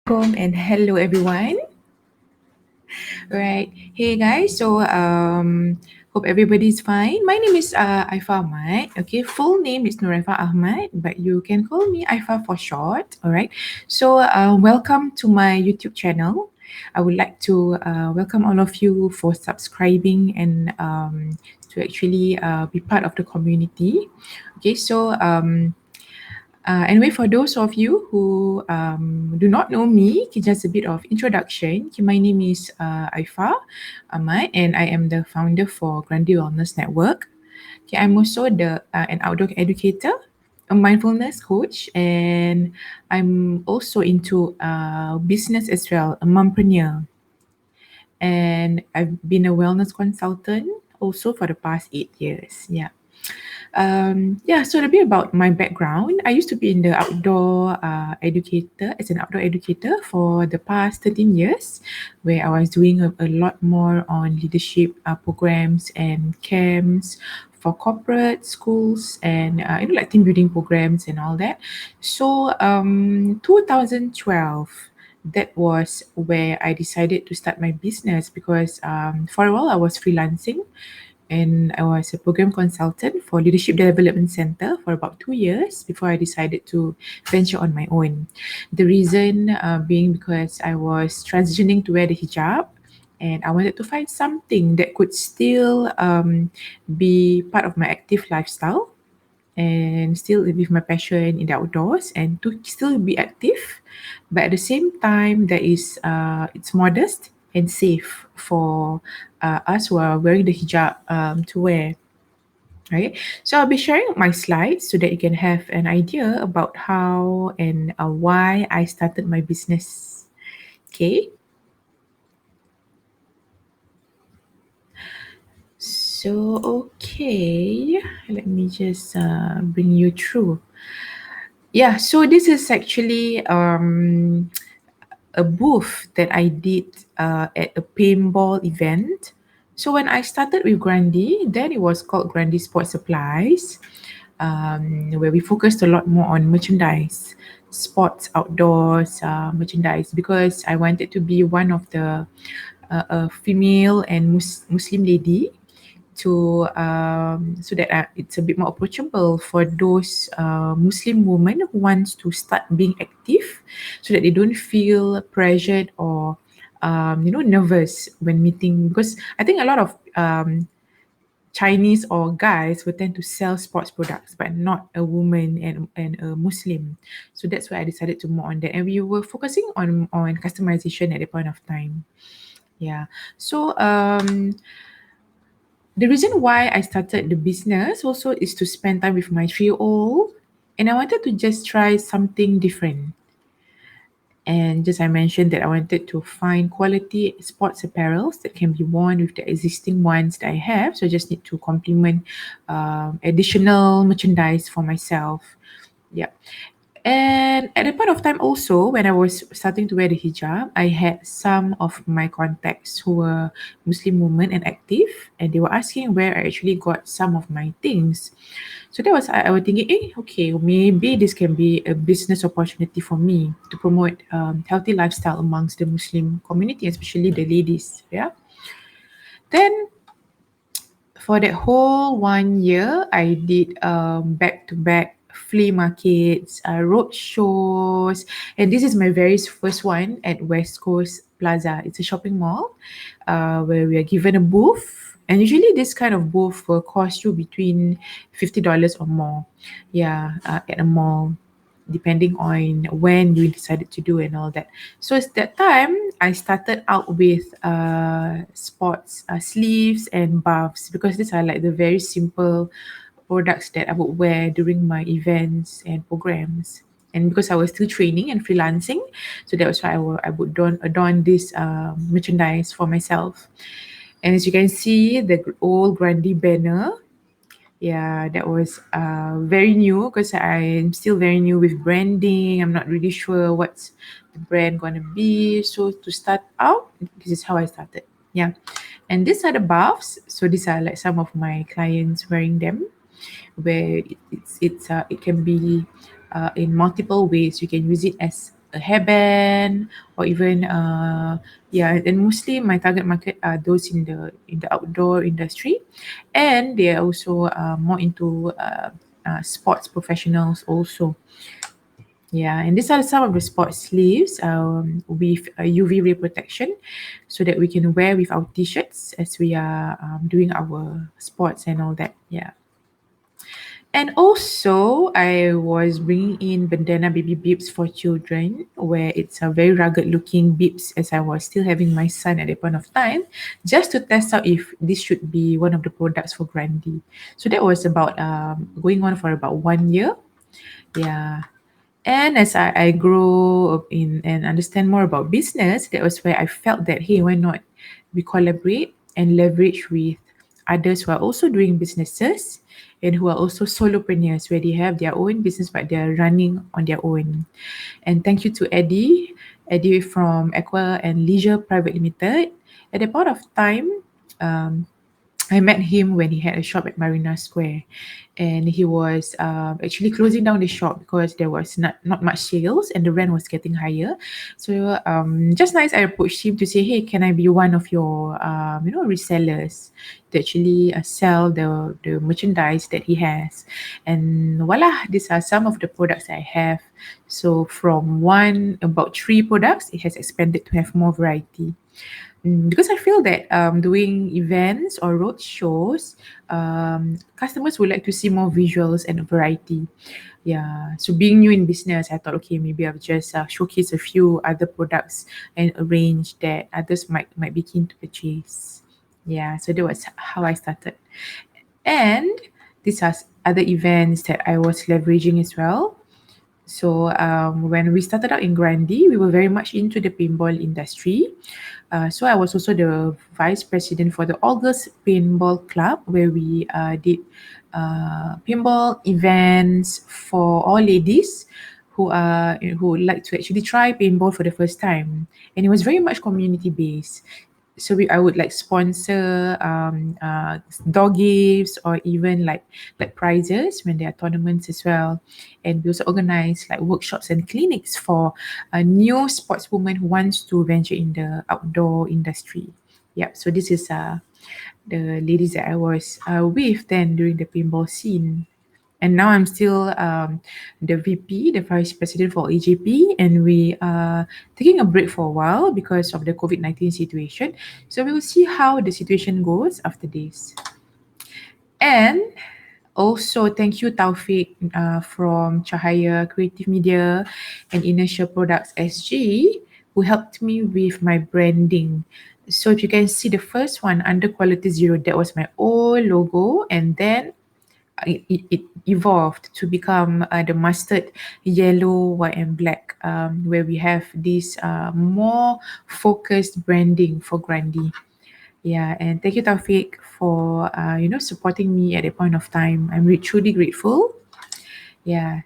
And hello everyone. Right. Hey guys. Hope everybody's fine. My name is Aifa Ahmad. Okay, full name is Aifa Ahmad, but you can call me Aifa for short. All right. Welcome to my YouTube channel. I would like to welcome all of you for subscribing and to actually be part of the community. Okay, anyway, for those of you who do not know me, just a bit of introduction. Okay, my name is Aifa Ahmad, and I am the founder for Grandi Wellness Network. Okay, I'm also an outdoor educator, a mindfulness coach, and I'm also into business as well, a mompreneur. And I've been a wellness consultant also for the past 8 years. Yeah. So a bit about my background. I used to be in the outdoor educator as an outdoor educator for the past 13 years, where I was doing a lot more on leadership programs and camps for corporate schools and like team building programs and all that. 2012. That was where I decided to start my business because for a while I was freelancing and I was a program consultant for Leadership Development Center for about 2 years before I decided to venture on my own. The reason being because I was transitioning to wear the hijab and I wanted to find something that could still be part of my active lifestyle and still with my passion in the outdoors and to still be active, but at the same time that is it's modest and safe for us who are wearing the hijab to wear, right? So I'll be sharing my slides so that you can have an idea about how and why I started my business. Okay. Okay, let me just bring you through. Yeah, so this is actually a booth that I did at a paintball event. So when I started with Grandi, then it was called Grandi Sports Supplies, where we focused a lot more on merchandise, sports, outdoors merchandise, because I wanted to be one of the a female and Muslim lady to so that it's a bit more approachable for those Muslim women who wants to start being active, so that they don't feel pressured or nervous when meeting. Because I think a lot of Chinese or guys will tend to sell sports products, but not a woman and a Muslim. So that's why I decided to more on that, and we were focusing on customization at the point of time. Yeah. The reason why I started the business also is to spend time with my 3-year-old, and I wanted to just try something different. And just I mentioned that I wanted to find quality sports apparels that can be worn with the existing ones that I have. So I just need to complement additional merchandise for myself. Yeah. And at the point of time also, when I was starting to wear the hijab, I had some of my contacts who were Muslim women and active, and they were asking where I actually got some of my things. So that was I was thinking, okay, maybe this can be a business opportunity for me to promote healthy lifestyle amongst the Muslim community, especially the ladies. Yeah. Then for that whole 1 year, I did back to back flea markets, road shows, and this is my very first one at West Coast Plaza. It's a shopping mall where we are given a booth. And usually, this kind of booth will cost you between $50 or more. Yeah, at a mall, depending on when you decided to do and all that. So it's that time I started out with sports sleeves and buffs because these are like the very simple products that I would wear during my events and programs. And because I was still training and freelancing, so that was why I would adorn this merchandise for myself. And as you can see, the old Grandi banner, yeah, that was very new because I'm still very new with branding. I'm not really sure what's the brand gonna be. So to start out, this is how I started. Yeah, and these are the buffs. So these are like some of my clients wearing them, where it can be in multiple ways. You can use it as a hairband, or even yeah, and mostly my target market are those in the outdoor industry, and they are also more into sports professionals also. Yeah, and these are some of the sports sleeves with UV ray protection, so that we can wear with our t-shirts as we are doing our sports and all that. Yeah. And also, I was bringing in bandana baby bibs for children, where it's a very rugged looking bibs, as I was still having my son at that point of time, just to test out if this should be one of the products for Grandy. So that was about going on for about 1 year. Yeah. And as I grow up in and understand more about business, that was where I felt that, hey, why not we collaborate and leverage with others who are also doing businesses and who are also solopreneurs, where they have their own business but they're running on their own. And thank you to Eddie from Aqua and Leisure Private Limited. At that point of time, um, I met him when he had a shop at Marina Square, and he was actually closing down the shop because there was not much sales and the rent was getting higher. So just nice, I approached him to say, hey, can I be one of your resellers to actually sell the merchandise that he has? And voila, these are some of the products I have. So from about three products, it has expanded to have more variety. Because I feel that doing events or road shows, customers would like to see more visuals and variety. Yeah. So being new in business, I thought, okay, maybe I'll just showcase a few other products and arrange that others might be keen to purchase. Yeah. So that was how I started. And these are other events that I was leveraging as well. So when we started out in Grandi, we were very much into the pinball industry. So I was also the vice president for the August Pinball Club, where we did pinball events for all ladies who would like to actually try paintball for the first time, and it was very much community based. So I would like sponsor dog gifts or even like prizes when there are tournaments as well, and we also organize like workshops and clinics for a new sportswoman who wants to venture in the outdoor industry. Yeah, so this is the ladies that I was with then during the paintball scene. And now I'm still the VP, the Vice President for AJP, and we are taking a break for a while because of the COVID-19 situation. So we will see how the situation goes after this. And also, thank you, Taufik from Cahaya Creative Media and Inertia Products SG, who helped me with my branding. So if you can see the first one under Quality Zero, that was my old logo, and then it evolved to become the mustard yellow, white, and black, where we have this more focused branding for Grandi. Yeah, and thank you, Taufik, for supporting me at a point of time. I'm truly grateful. Yeah.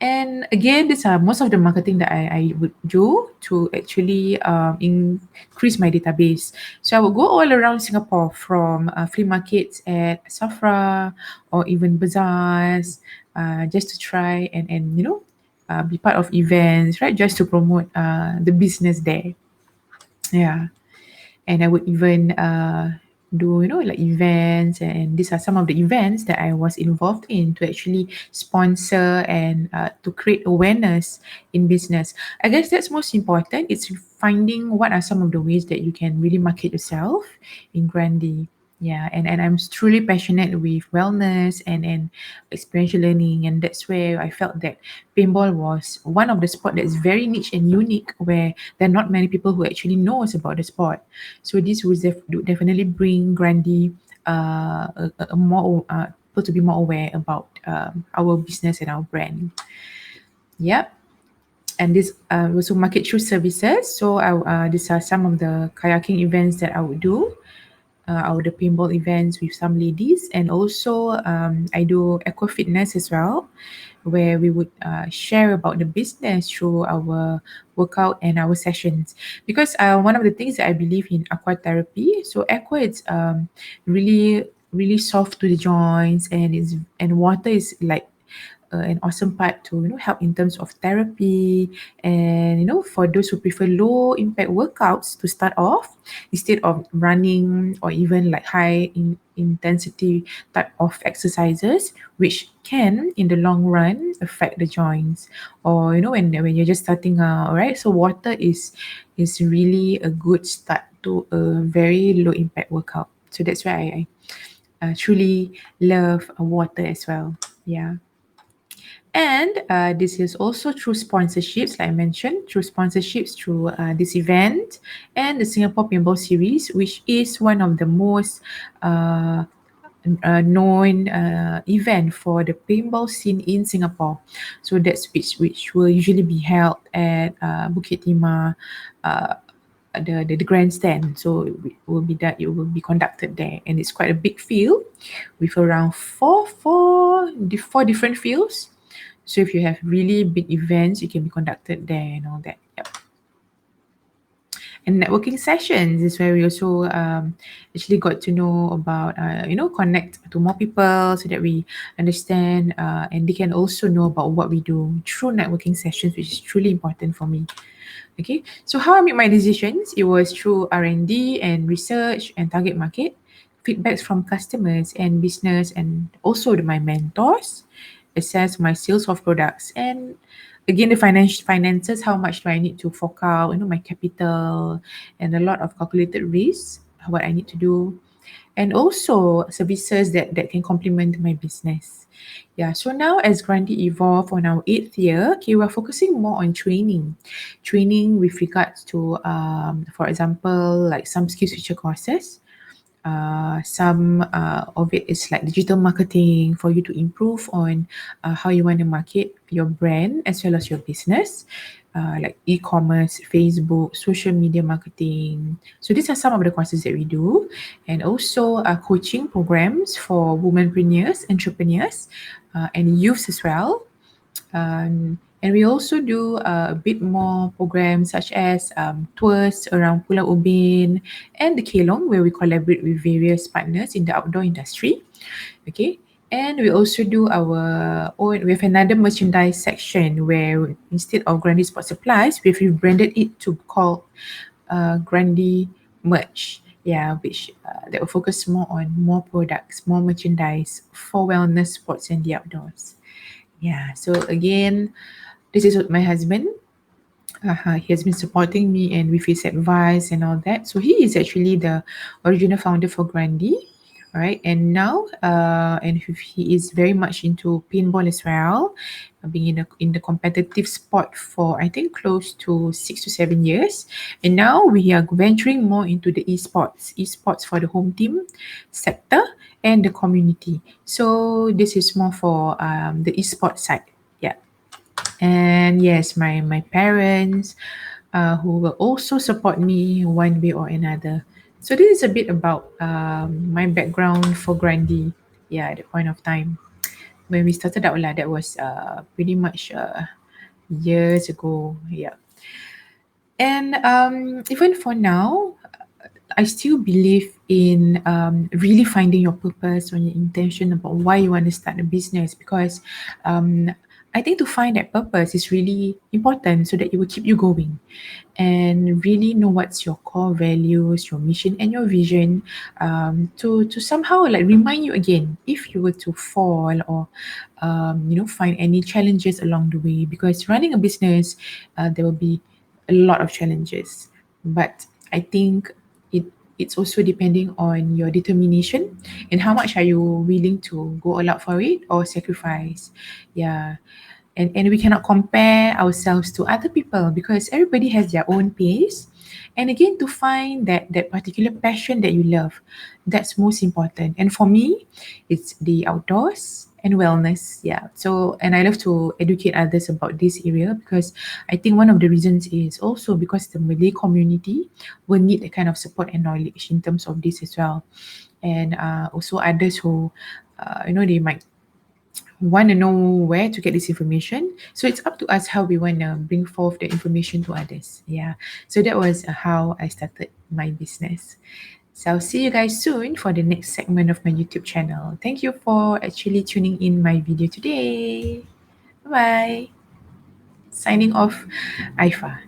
And again, these are most of the marketing that I would do to actually increase my database. So I would go all around Singapore from flea markets at Safra or even bazaars, just to try and be part of events, right? Just to promote the business there. Yeah, and I would even do like events, and these are some of the events that I was involved in to actually sponsor and to create awareness in business. I guess that's most important. It's finding what are some of the ways that you can really market yourself in Grandi. Yeah, and I'm truly passionate with wellness and experiential learning, and that's where I felt that paintball was one of the sport that's very niche and unique, where there are not many people who actually knows about the sport. So this would definitely bring Grandi a more people to be more aware about our business and our brand. Yep. And this also market through services. So these are some of the kayaking events that I would do. Our the paintball events with some ladies, and also I do aqua fitness as well, where we would share about the business through our workout and our sessions. Because one of the things that I believe in aqua therapy, so aqua it's really really soft to the joints, and water is like an awesome part to help in terms of therapy, and for those who prefer low impact workouts to start off instead of running or even like high intensity type of exercises, which can in the long run affect the joints, or when you're just starting out, right? So water is really a good start to a very low impact workout. So that's why I truly love water as well. Yeah. And this is also through sponsorships, like I mentioned, through sponsorships through this event and the Singapore Pinball Series, which is one of the most uh, known event for the paintball scene in Singapore. So that's which will usually be held at Bukit Timah, uh, the grandstand. So it will be conducted there, and it's quite a big field with around four different fields. So if you have really big events, it can be conducted there and all that. Yep. And networking sessions is where we also actually got to know about connect to more people so that we understand and they can also know about what we do through networking sessions, which is truly important for me. Okay, so how I make my decisions, it was through R&D and research and target market, feedbacks from customers and business, and also my mentors, assess my sales of products, and again the finances, how much do I need to fork out, my capital, and a lot of calculated risks, what I need to do, and also services that can complement my business. Yeah, so now as Grandi evolve on our 8th year, okay, we're focusing more on training with regards to, for example, like some skills future courses. Some of it is like digital marketing for you to improve on how you want to market your brand as well as your business, like e-commerce, Facebook, social media marketing. So these are some of the courses that we do, and also coaching programs for womenpreneurs, entrepreneurs, and youths as well. And we also do a bit more programs such as tours around Pulau Ubin and the Kelong, where we collaborate with various partners in the outdoor industry. Okay. And we also do our own, we have another merchandise section where instead of Grandi Sport Supplies, we've rebranded it to call Grandi Merch. Yeah, which that will focus more on more products, more merchandise for wellness, sports, and the outdoors. Yeah. So again, this is what my husband. He has been supporting me and with his advice and all that. So he is actually the original founder for Grandi, right? And now, and he is very much into pinball as well, being in the competitive sport for I think close to 6 to 7 years. And now we are venturing more into the esports for the home team sector and the community. So this is more for the esports side. Yeah. And yes, my parents who will also support me one way or another. So this is a bit about my background for Grandi. Yeah, at the point of time when we started out lah, that was pretty much years ago. Yeah. And even for now, I still believe in really finding your purpose or your intention about why you want to start a business, because I think to find that purpose is really important so that it will keep you going and really know what's your core values, your mission, and your vision, to somehow like remind you again if you were to fall or find any challenges along the way. Because running a business, there will be a lot of challenges, but I think it's also depending on your determination and how much are you willing to go all out for it or sacrifice. Yeah. And we cannot compare ourselves to other people because everybody has their own pace. And again, to find that particular passion that you love, that's most important. And for me, it's the outdoors and wellness. Yeah. So, and I love to educate others about this area because I think one of the reasons is also because the Malay community will need that kind of support and knowledge in terms of this as well. And also others who, they might want to know where to get this information. So it's up to us how we want to bring forth the information to others. Yeah. So that was how I started my business. So I'll see you guys soon for the next segment of my YouTube channel. Thank you for actually tuning in my video today. Bye. Signing off, Aifa.